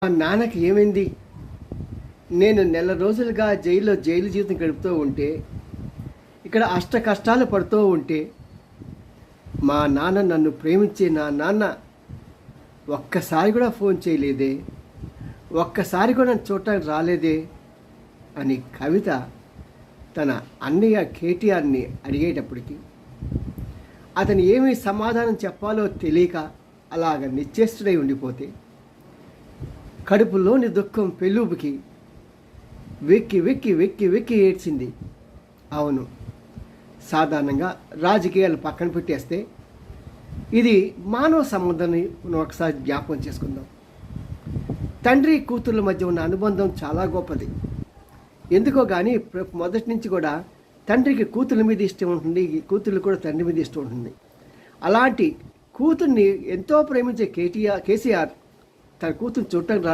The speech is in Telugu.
మా నాన్నకి ఏమైంది? నేను నెల రోజులుగా జైలు జీవితం గడుపుతూ ఉంటే, ఇక్కడ అష్ట కష్టాలు పడుతూ ఉంటే, మా నాన్న నన్ను ప్రేమించే నా నాన్న ఒక్కసారి కూడా ఫోన్ చేయలేదే, ఒక్కసారి కూడా నన్ను చూడటానికి రాలేదే అని కవిత తన అన్నయ్య కేటీఆర్ని అడిగేటప్పటికి అతను ఏమీ సమాధానం చెప్పాలో తెలియక అలాగ నిశ్చేష్టుడై ఉండిపోతే, కడుపులోని దుఃఖం పెళ్ళూపుకి వెక్కి వెక్కి వెక్కి వెక్కి ఏడ్చింది. అవును, సాధారణంగా రాజకీయాలు పక్కన పెట్టేస్తే ఇది మానవ సంబంధాన్ని మనం ఒకసారి జ్ఞాపకం చేసుకుందాం. తండ్రి కూతుర్ల మధ్య ఉన్న అనుబంధం చాలా గొప్పది. ఎందుకో కానీ మొదటి నుంచి కూడా తండ్రికి కూతుర్ల మీద ఇష్టం ఉంటుంది, కూతుర్లు కూడా తండ్రి మీద ఇష్టం ఉంటుంది. అలాంటి కూతుర్ని ఎంతో ప్రేమించే కేసీఆర్ తన కూతుర్ని చూడటానికి